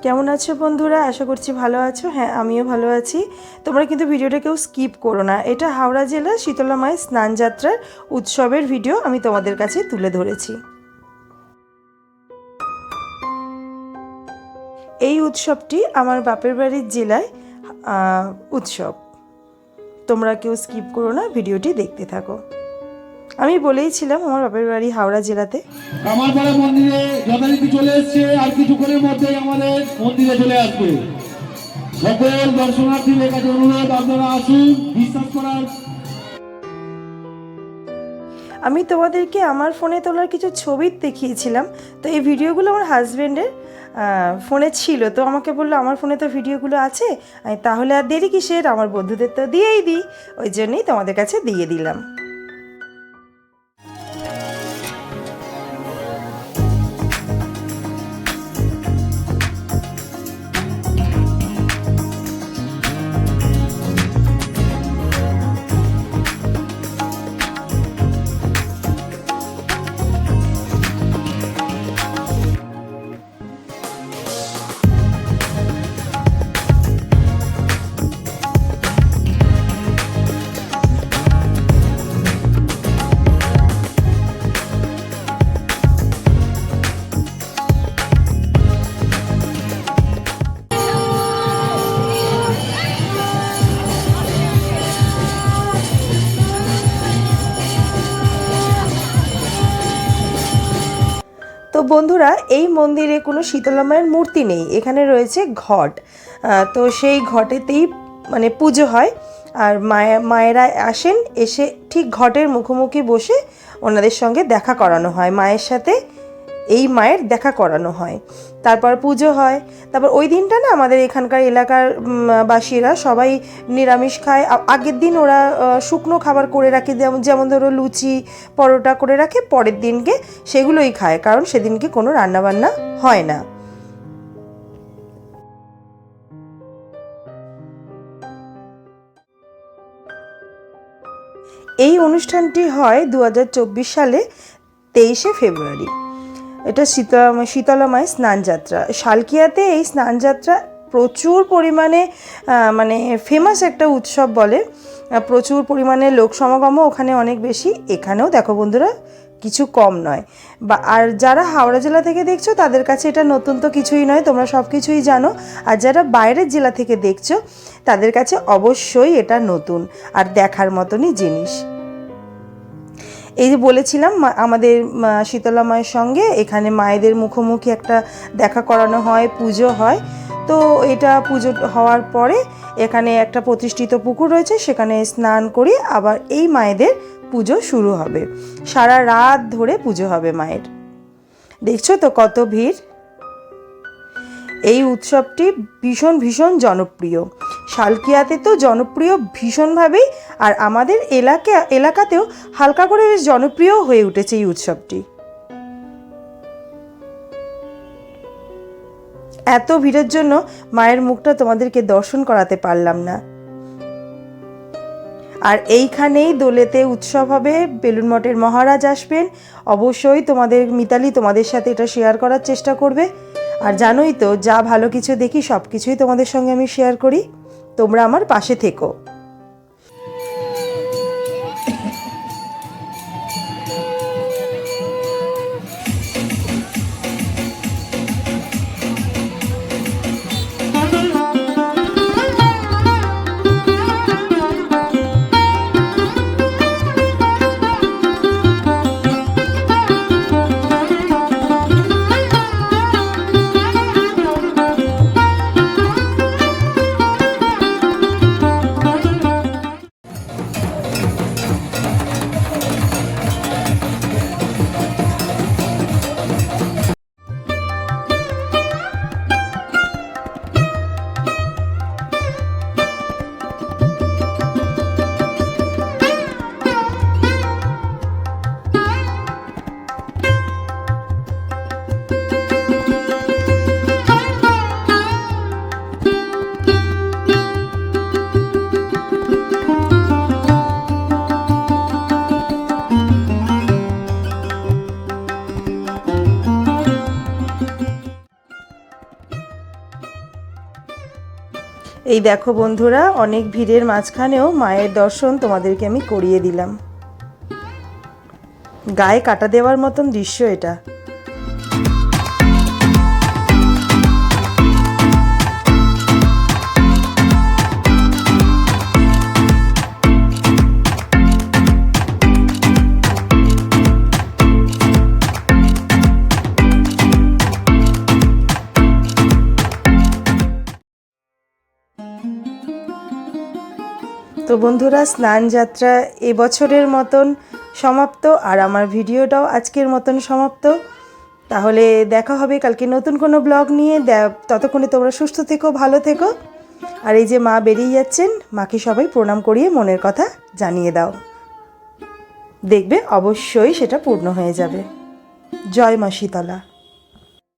কেমন আছো বন্ধুরা? আশা করছি ভালো আছো। হ্যাঁ, আমিও ভালো আছি। তোমরা কিন্তু ভিডিওটা কেউ স্কিপ করো না। এটা হাওড়া জেলার শীতলা মায়ের স্নানযাত্রার উৎসবের ভিডিও আমি তোমাদের কাছে তুলে ধরেছি। এই উৎসবটি আমার বাপের বাড়ির জেলায় উৎসব। তোমরা কেউ স্কিপ করো না, ভিডিওটি দেখতে থাকো। আমি বলেইছিলাম আমার বাপের বাড়ি হাওড়া জেলাতে। কামারপাড়া মন্দিরে যথারীতি চলে এসছে, আর কিছুক্ষণের মধ্যেই আমাদের মন্দিরে চলে আসবে। সকল দর্শনার্থীদের কাছে অনুরোধ, আপনারা আসুন বিশ্বাস করার। আমি তোমাদেরকে আমার ফোনে তোলার কিছু ছবি দেখিয়েছিলাম। তো এই ভিডিওগুলো আমার হাজব্যান্ডের ফোনে ছিল, তো আমাকে বললো আমার ফোনে তো ভিডিওগুলো আছে, আমি তাহলে আর দেরি কিসের, আমার বন্ধুদের তো দিয়েই দিই, ওই জন্যই তোমাদের কাছে দিয়ে দিলাম। তো বন্ধুরা, এই মন্দিরে কোনো শীতলা মায়ের মূর্তি নেই, এখানে রয়েছে ঘট। তো সেই ঘটেতেই মানে পুজো হয়। আর মায়েরা আসেন, এসে ঠিক ঘটের মুখোমুখি বসে ওনাদের সঙ্গে দেখা করানো হয়, মায়ের সাথে এই মায়ের দেখা করানো হয়। তারপর পুজো হয়। তারপর ওই দিনটা না আমাদের এখানকার এলাকার বাসীরা সবাই নিরামিষ খায়। আগের দিন ওরা শুকনো খাবার করে রাখে, যেমন ধরো লুচি পরোটা করে রাখে, পরের দিনকে সেগুলোই খায়, কারণ সেদিনকে কোনো রান্নাবান্না হয় না। এই অনুষ্ঠানটি হয় 2024 সালে 23শে ফেব্রুয়ারি। এটা শীতলা মায়ের স্নানযাত্রা। শালকিয়াতে এই স্নানযাত্রা প্রচুর পরিমাণে মানে ফেমাস একটা উৎসব বলে। প্রচুর পরিমাণে লোক সমাগমও ওখানে অনেক বেশি। এখানেও দেখো বন্ধুরা কিছু কম নয়। আর যারা হাওড়া জেলা থেকে দেখছো তাদের কাছে এটা নতুন তো কিছুই নয়, তোমরা সব কিছুই জানো। আর যারা বাইরের জেলা থেকে দেখছো তাদের কাছে অবশ্যই এটা নতুন আর দেখার মতনই জিনিস। এই যে বলেছিলাম আমাদের শীতলা মায়ের সঙ্গে এখানে মায়েদের মুখোমুখি একটা দেখা করানো হয়, পুজো হয়। তো এটা পুজো হওয়ার পরে এখানে একটা প্রতিষ্ঠিত পুকুর রয়েছে, সেখানে স্নান করে আবার এই মায়েদের পুজো শুরু হবে। সারা রাত ধরে পুজো হবে মায়ের। দেখছো তো কত ভিড়। এই উৎসবটি ভীষণ জনপ্রিয়। শালকিয়াতে তো জনপ্রিয় ভীষণভাবেই, আর আমাদের এলাকাতেও হালকা করে বেশ জনপ্রিয় হয়ে উঠেছে এই উৎসবটি। এত ভিড়ের জন্য মায়ের মুখটা তোমাদেরকে দর্শন করাতে পারলাম না। আর এইখানেই দোলেতে উৎসব হবে, বেলুড় মঠের মহারাজ আসবেন। অবশ্যই মিতালি তোমাদের সাথে এটা শেয়ার করার চেষ্টা করবে। আর জানোই তো, যা ভালো কিছু দেখি সব কিছুই তোমাদের সঙ্গে আমি শেয়ার করি। তোমরা আমার পাশে থেকো। এই দেখো বন্ধুরা, অনেক ভিড়ের মাঝখানেও মায়ের দর্শন তোমাদেরকে আমি করিয়ে দিলাম। গায়ে কাটা দেওয়ার মতন দৃশ্য এটা। তো বন্ধুরা, স্নান যাত্রা এবছরের মতন সমাপ্ত, আর আমার ভিডিওটাও আজকের মতন সমাপ্ত। তাহলে দেখা হবে কালকে নতুন কোনো ব্লগ নিয়ে। ততক্ষণে তোমরা সুস্থ থেকো, ভালো থেকো। আর এই যে মা বেরিয়ে যাচ্ছেন, মাকে সবাই প্রণাম করিয়ে মনের কথা জানিয়ে দাও, দেখবে অবশ্যই সেটা পূর্ণ হয়ে যাবে। জয় মা শীতলা।